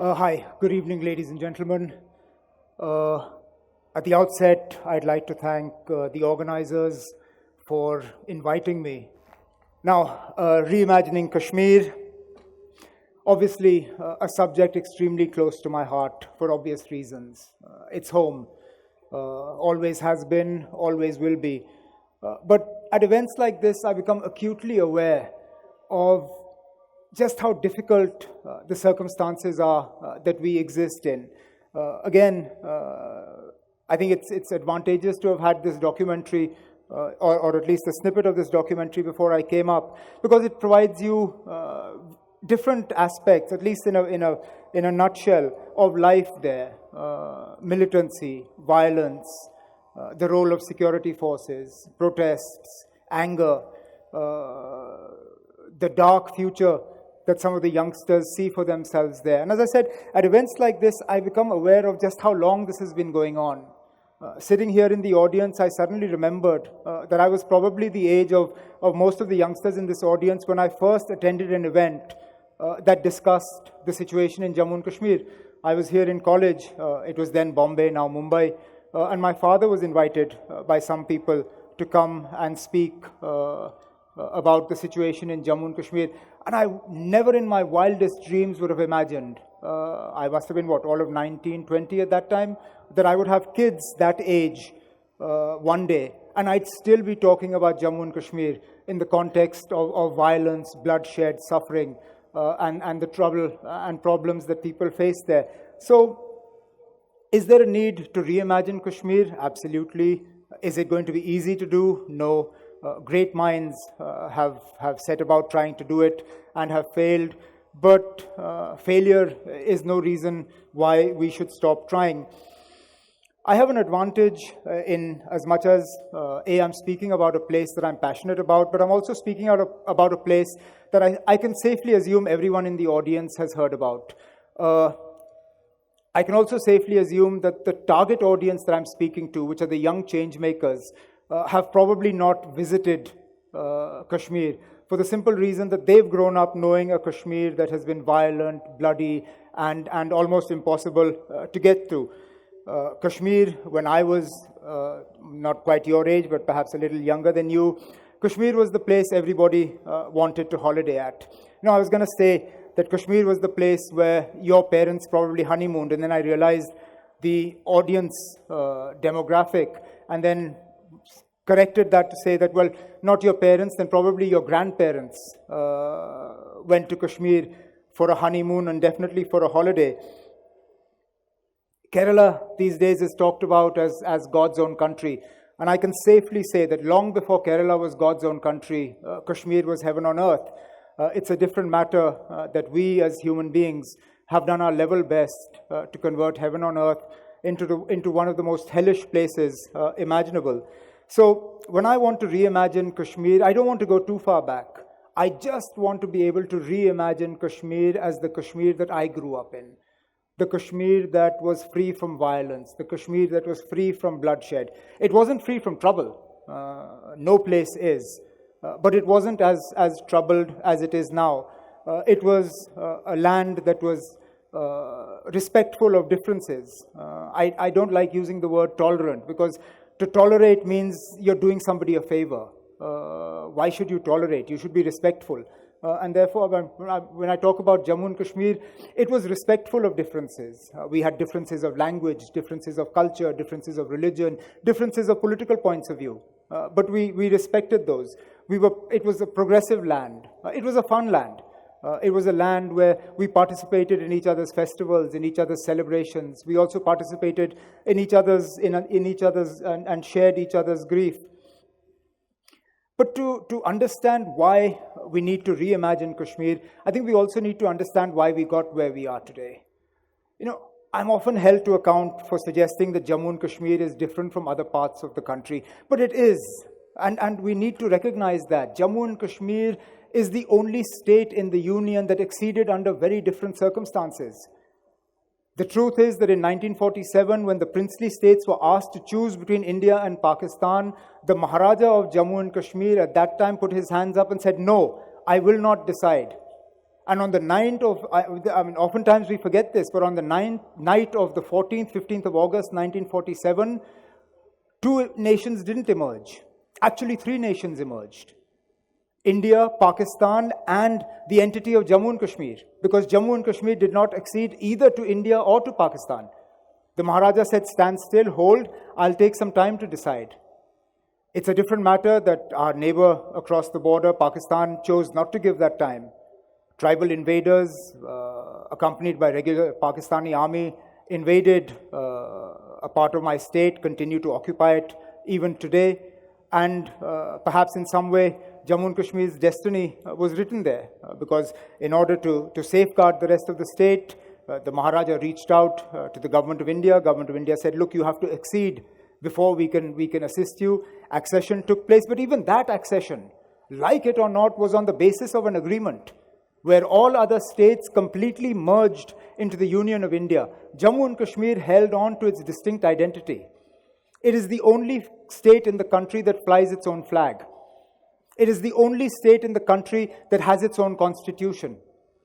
Hi, good evening, ladies and gentlemen. At the outset, I'd like to thank the organizers for inviting me. Now, reimagining Kashmir, obviously a subject extremely close to my heart for obvious reasons. It's home, always has been, always will be. But at events like this, I become acutely aware of just how difficult the circumstances are that we exist in. I think it's advantageous to have had this documentary, or at least a snippet of this documentary before I came up, because it provides you different aspects, at least in a nutshell, of life there. Militancy, violence, the role of security forces, protests, anger, the dark future that some of the youngsters see for themselves there. And as I said, at events like this, I become aware of just how long this has been going on. Sitting here in the audience, I suddenly remembered that I was probably the age of most of the youngsters in this audience when I first attended an event that discussed the situation in Jammu and Kashmir. I was here in college. It was then Bombay, now Mumbai. And my father was invited by some people to come and speak about the situation in Jammu and Kashmir. And I never in my wildest dreams would have imagined, I must have been, all of 19, 20 at that time, that I would have kids that age one day, and I'd still be talking about Jammu and Kashmir in the context of violence, bloodshed, suffering, and the trouble and problems that people face there. So, is there a need to reimagine Kashmir? Absolutely. Is it going to be easy to do? No. Great minds have set about trying to do it and have failed, but failure is no reason why we should stop trying. I have an advantage in as much as, I'm speaking about a place that I'm passionate about, but I'm also speaking about a place that I can safely assume everyone in the audience has heard about. I can also safely assume that the target audience that I'm speaking to, which are the young change makers, have probably not visited Kashmir for the simple reason that they've grown up knowing a Kashmir that has been violent, bloody, and almost impossible to get through. Kashmir, when I was not quite your age, but perhaps a little younger than you, Kashmir was the place everybody wanted to holiday at. I was going to say that Kashmir was the place where your parents probably honeymooned, and then I realized the audience demographic, and then corrected that to say that, well, not your parents, then probably your grandparents went to Kashmir for a honeymoon and definitely for a holiday. Kerala these days is talked about as God's own country. And I can safely say that long before Kerala was God's own country, Kashmir was heaven on earth. It's a different matter that we as human beings have done our level best to convert heaven on earth into one of the most hellish places imaginable. So when I want to reimagine Kashmir, I don't want to go too far back. I just want to be able to reimagine Kashmir as the Kashmir that I grew up in. The Kashmir that was free from violence, the Kashmir that was free from bloodshed. It wasn't free from trouble. No place is. But it wasn't as troubled as it is now. It was a land that was respectful of differences. I don't like using the word tolerant, because to tolerate means you're doing somebody a favor. Why should you tolerate? You should be respectful. And therefore, when I talk about Jammu and Kashmir, it was respectful of differences. We had differences of language, differences of culture, differences of religion, differences of political points of view. But we respected those. It was a progressive land. It was a fun land. It was a land where we participated in each other's festivals, in each other's celebrations. We also participated in each other's and shared each other's grief. But to understand why we need to reimagine Kashmir, I think we also need to understand why we got where we are today. I'm often held to account for suggesting that Jammu and Kashmir is different from other parts of the country, but it is. And we need to recognize that. Jammu and Kashmir is the only state in the Union that acceded under very different circumstances. The truth is that in 1947, when the princely states were asked to choose between India and Pakistan, the Maharaja of Jammu and Kashmir at that time put his hands up and said, "No, I will not decide." And on the 9th of, oftentimes we forget this, but on the night of the 14th, 15th of August, 1947, two nations didn't emerge. Actually, three nations emerged. India, Pakistan, and the entity of Jammu and Kashmir, because Jammu and Kashmir did not accede either to India or to Pakistan. The Maharaja said, stand still, hold, I'll take some time to decide. It's a different matter that our neighbor across the border, Pakistan, chose not to give that time. Tribal invaders, accompanied by regular Pakistani army, invaded a part of my state, continue to occupy it even today. And perhaps in some way, Jammu and Kashmir's destiny was written there, because in order to safeguard the rest of the state, the Maharaja reached out to the Government of India. Government of India said, look, you have to accede before we can assist you. Accession took place, but even that accession, like it or not, was on the basis of an agreement where all other states completely merged into the Union of India. Jammu and Kashmir held on to its distinct identity. It is the only state in the country that flies its own flag. It is the only state in the country that has its own constitution.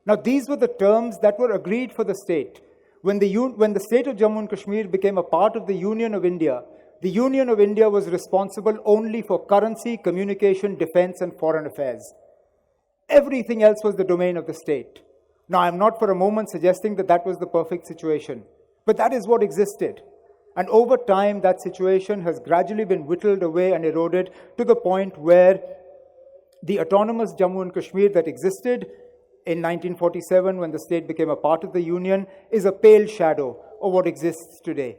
Now, these were the terms that were agreed for the state. When the state of Jammu and Kashmir became a part of the Union of India, the Union of India was responsible only for currency, communication, defense, and foreign affairs. Everything else was the domain of the state. Now, I'm not for a moment suggesting that that was the perfect situation, but that is what existed. And over time, that situation has gradually been whittled away and eroded to the point where the autonomous Jammu and Kashmir that existed in 1947, when the state became a part of the Union, is a pale shadow of what exists today.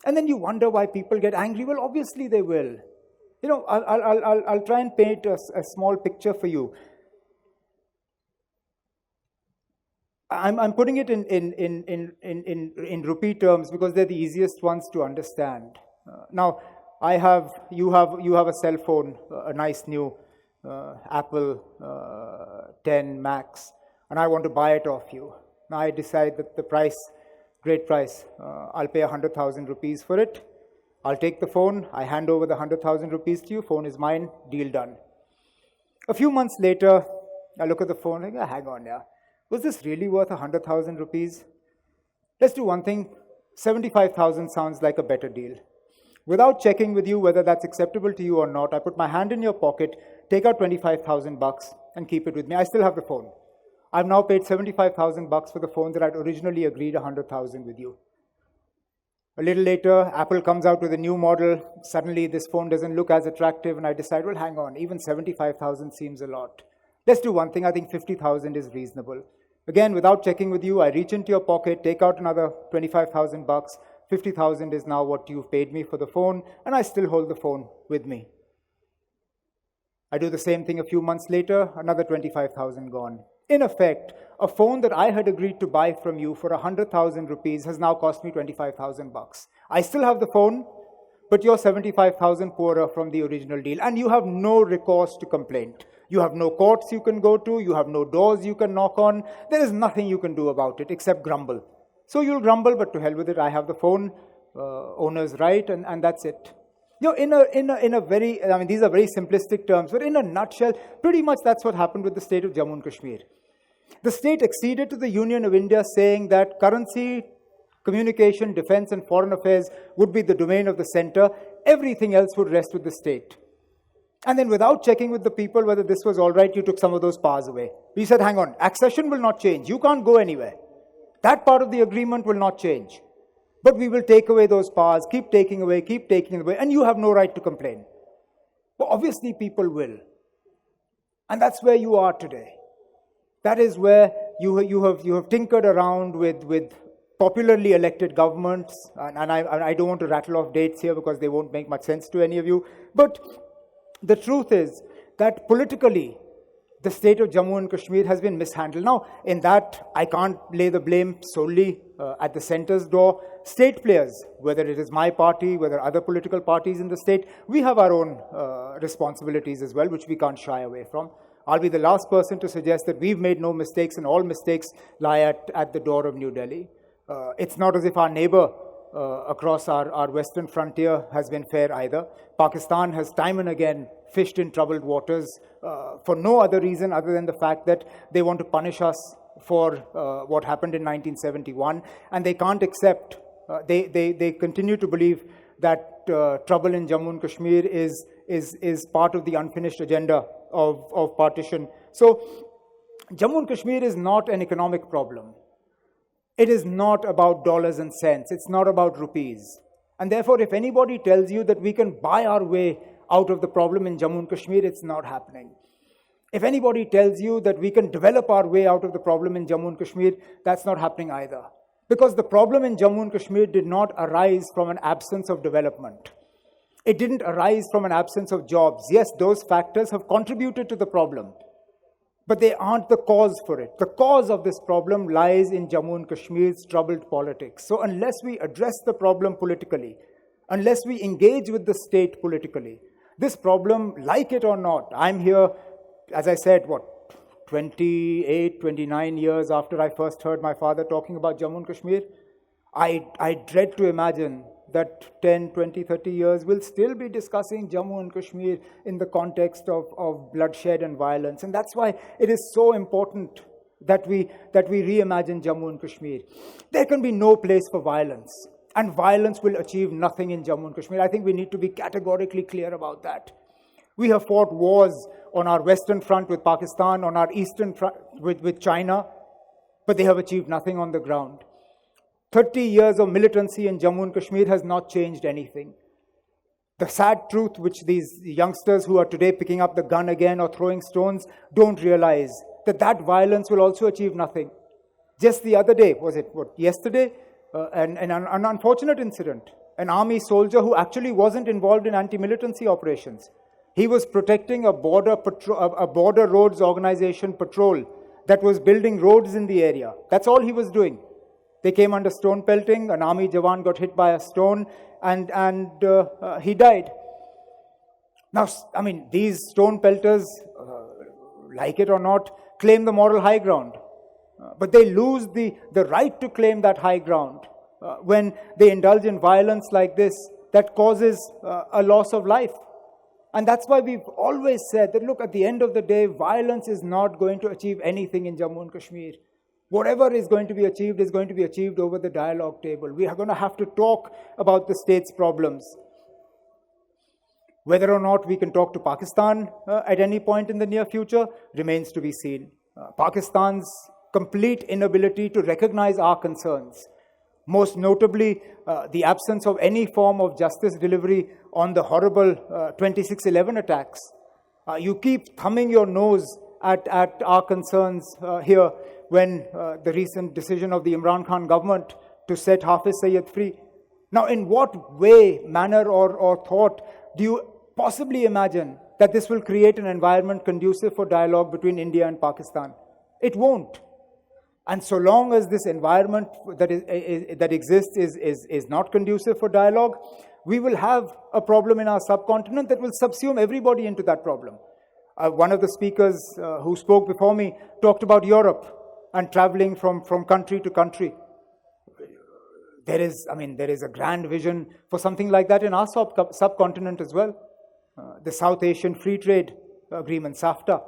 And then you wonder why people get angry. Well, obviously they will. You know, I'll try and paint a small picture for you. I'm putting it in rupee terms because they're the easiest ones to understand. Now, you have a cell phone, a nice new Apple 10 Max, and I want to buy it off you. Now I decide that the price, great price, I'll pay 100,000 rupees for it. I'll take the phone, I hand over the 100,000 rupees to you, phone is mine, deal done. A few months later, I look at the phone and I go, hang on, yeah. Was this really worth 100,000 rupees? Let's do one thing. 75,000 sounds like a better deal. Without checking with you whether that's acceptable to you or not, I put my hand in your pocket, take out 25,000 bucks and keep it with me. I still have the phone. I've now paid 75,000 bucks for the phone that I'd originally agreed 100,000 with you. A little later, Apple comes out with a new model. Suddenly, this phone doesn't look as attractive, and I decide, well, hang on, even 75,000 seems a lot. Let's do one thing. I think 50,000 is reasonable. Again, without checking with you, I reach into your pocket, take out another 25,000 bucks. 50,000 is now what you've paid me for the phone, and I still hold the phone with me. I do the same thing a few months later, another 25,000 gone. In effect, a phone that I had agreed to buy from you for 100,000 rupees has now cost me 25,000 bucks. I still have the phone, but you're 75,000 poorer from the original deal, and you have no recourse to complaint. You have no courts you can go to, you have no doors you can knock on. There is nothing you can do about it except grumble. So you'll grumble, but to hell with it, I have the phone, owner's right, and that's it. You know, in a very, I mean, these are very simplistic terms, but in a nutshell, pretty much that's what happened with the state of Jammu and Kashmir. The state acceded to the Union of India, saying that currency, communication, defense, and foreign affairs would be the domain of the center. Everything else would rest with the state. And then without checking with the people whether this was all right, you took some of those powers away. You said, hang on, accession will not change. You can't go anywhere. That part of the agreement will not change. But we will take away those powers, keep taking away, and you have no right to complain. But obviously people will. And that's where you are today. That is where you have tinkered around with popularly elected governments, and I don't want to rattle off dates here because they won't make much sense to any of you. But the truth is that politically, the state of Jammu and Kashmir has been mishandled. Now, in that, I can't lay the blame solely at the center's door. State players, whether it is my party, whether other political parties in the state, we have our own responsibilities as well, which we can't shy away from. I'll be the last person to suggest that we've made no mistakes and all mistakes lie at the door of New Delhi. It's not as if our neighbor across our western frontier has been fair either. Pakistan has time and again fished in troubled waters for no other reason other than the fact that they want to punish us for what happened in 1971, and they can't accept, they continue to believe that trouble in Jammu and Kashmir is part of the unfinished agenda of partition. So Jammu and Kashmir is not an economic problem. It is not about dollars and cents. It's not about rupees. And therefore, if anybody tells you that we can buy our way out of the problem in Jammu and Kashmir, it's not happening. If anybody tells you that we can develop our way out of the problem in Jammu and Kashmir, that's not happening either. Because the problem in Jammu and Kashmir did not arise from an absence of development. It didn't arise from an absence of jobs. Yes, those factors have contributed to the problem, but they aren't the cause for it. The cause of this problem lies in Jammu and Kashmir's troubled politics. So unless we address the problem politically, unless we engage with the state politically, this problem, like it or not, I'm here, as I said, 28, 29 years after I first heard my father talking about Jammu and Kashmir. I dread to imagine that 10, 20, 30 years we'll still be discussing Jammu and Kashmir in the context of bloodshed and violence. And that's why it is so important that we reimagine Jammu and Kashmir. There can be no place for violence, and violence will achieve nothing in Jammu and Kashmir. I think we need to be categorically clear about that. We have fought wars on our western front with Pakistan, on our eastern front with China, but they have achieved nothing on the ground. 30 years of militancy in Jammu and Kashmir has not changed anything. The sad truth, which these youngsters who are today picking up the gun again or throwing stones don't realize, that violence will also achieve nothing. Just the other day, yesterday, an unfortunate incident. An army soldier who actually wasn't involved in anti-militancy operations. He was protecting a border roads organization patrol that was building roads in the area. That's all he was doing. They came under stone pelting. An army Jawan got hit by a stone and he died. Now, I mean, these stone pelters, like it or not, claim the moral high ground. But they lose the right to claim that high ground when they indulge in violence like this that causes a loss of life. And that's why we've always said that, look, at the end of the day, violence is not going to achieve anything in Jammu and Kashmir. Whatever is going to be achieved over the dialogue table. We are going to have to talk about the state's problems. Whether or not we can talk to Pakistan at any point in the near future remains to be seen. Pakistan's complete inability to recognize our concerns, most notably the absence of any form of justice delivery on the horrible 26/11 attacks. You keep thumbing your nose at our concerns here when the recent decision of the Imran Khan government to set Hafiz Sayyid free. Now, in what way, manner, or thought do you possibly imagine that this will create an environment conducive for dialogue between India and Pakistan? It won't. And so long as this environment that exists is not conducive for dialogue, we will have a problem in our subcontinent that will subsume everybody into that problem. One of the speakers who spoke before me talked about Europe and traveling from country to country. There is a grand vision for something like that in our subcontinent as well. The South Asian Free Trade Agreement, SAFTA.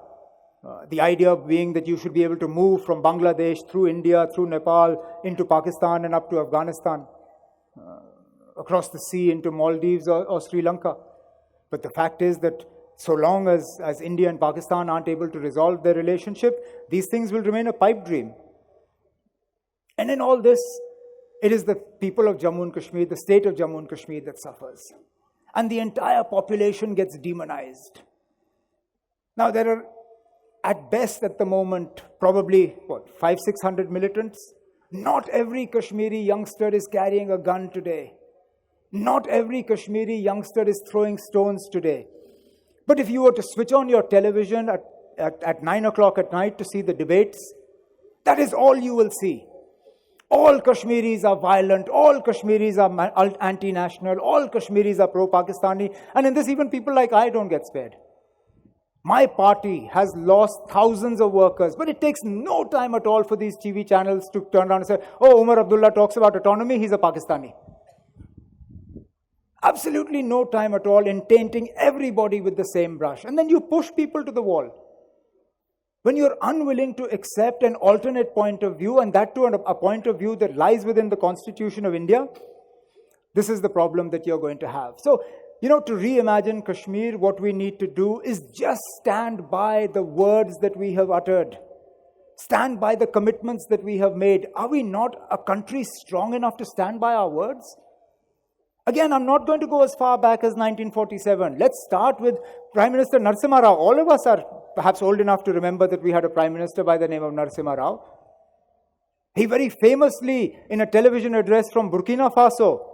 The idea being that you should be able to move from Bangladesh through India, through Nepal, into Pakistan and up to Afghanistan, across the sea into Maldives or Sri Lanka. But the fact is that so long as India and Pakistan aren't able to resolve their relationship, these things will remain a pipe dream. And in all this, it is the people of Jammu and Kashmir, the state of Jammu and Kashmir that suffers. And the entire population gets demonized. Now, there are, at best at the moment, probably, 500-600 militants? Not every Kashmiri youngster is carrying a gun today. Not every Kashmiri youngster is throwing stones today. But if you were to switch on your television at 9 o'clock at night to see the debates, that is all you will see. All Kashmiris are violent, all Kashmiris are anti-national, all Kashmiris are pro-Pakistani, and in this even people like I don't get spared. My party has lost thousands of workers, but it takes no time at all for these TV channels to turn around and say, oh, Omar Abdullah talks about autonomy, he's a Pakistani. Absolutely no time at all in tainting everybody with the same brush. And then you push people to the wall. When you're unwilling to accept an alternate point of view, and that too a point of view that lies within the Constitution of India, this is the problem that you're going to have. So, to reimagine Kashmir, what we need to do is just stand by the words that we have uttered. Stand by the commitments that we have made. Are we not a country strong enough to stand by our words? Again, I'm not going to go as far back as 1947. Let's start with Prime Minister Narasimha Rao. All of us are perhaps old enough to remember that we had a Prime Minister by the name of Narasimha Rao. He very famously, in a television address from Burkina Faso,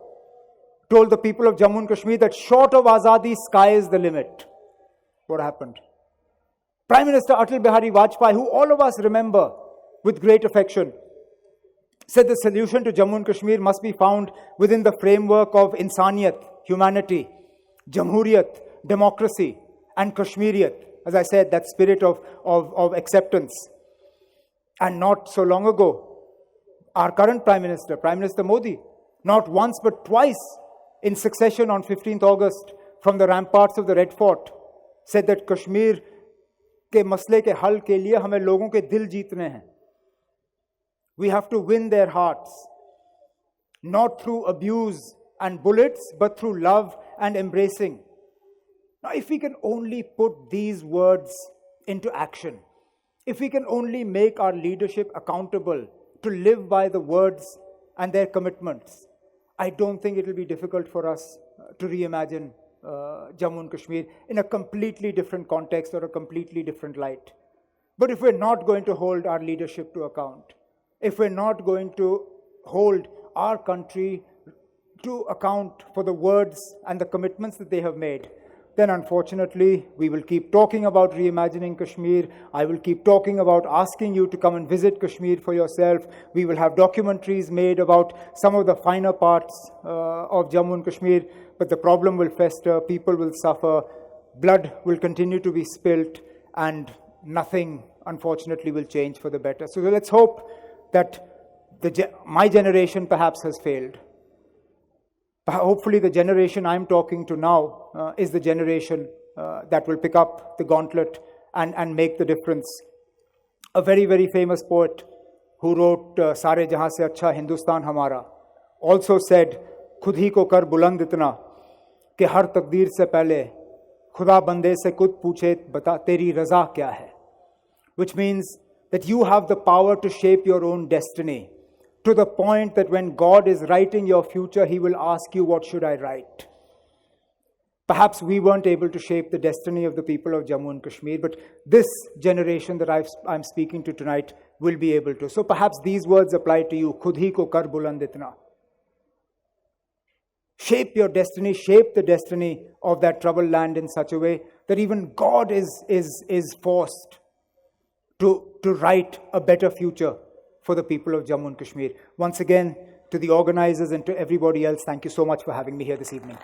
told the people of Jammu and Kashmir that short of Azadi, sky is the limit. What happened? Prime Minister Atal Bihari Vajpayee, who all of us remember with great affection, said the solution to Jammu and Kashmir must be found within the framework of insaniyat, humanity, jamhuriyat, democracy, and Kashmiriyat. As I said, that spirit of acceptance. And not so long ago, our current Prime Minister Modi, not once but twice in succession on 15th August from the ramparts of the Red Fort, said that Kashmir के मसले के हल के लिए हमें लोगों के दिल जीतने हैं. We have to win their hearts, not through abuse and bullets, but through love and embracing. Now, if we can only put these words into action, if we can only make our leadership accountable to live by the words and their commitments, I don't think it will be difficult for us to reimagine Jammu and Kashmir in a completely different context or a completely different light. But if we're not going to hold our leadership to account, if we're not going to hold our country to account for the words and the commitments that they have made, then unfortunately we will keep talking about reimagining Kashmir. I will keep talking about asking you to come and visit Kashmir for yourself. We will have documentaries made about some of the finer parts of Jammu and Kashmir, but the problem will fester, people will suffer, blood will continue to be spilt, and nothing, unfortunately, will change for the better. So let's hope that my generation perhaps has failed. Hopefully the generation I'm talking to now is the generation that will pick up the gauntlet and make the difference. A very, very famous poet who wrote Sare Jahan Se Achha Hindustan Hamara also said, खुद ही को कर बुलंद इतना कि हर तकदीर से पहले खुदा बंदे से खुद पूछे बता तेरी रज़ा क्या है. Which means that you have the power to shape your own destiny, to the point that when God is writing your future, He will ask you, what should I write? Perhaps we weren't able to shape the destiny of the people of Jammu and Kashmir, but this generation that I'm speaking to tonight will be able to. So perhaps these words apply to you. Khud hi ko kar buland itna. Shape your destiny, shape the destiny of that troubled land in such a way that even God is forced to write a better future for the people of Jammu and Kashmir. Once again, to the organizers and to everybody else, thank you so much for having me here this evening.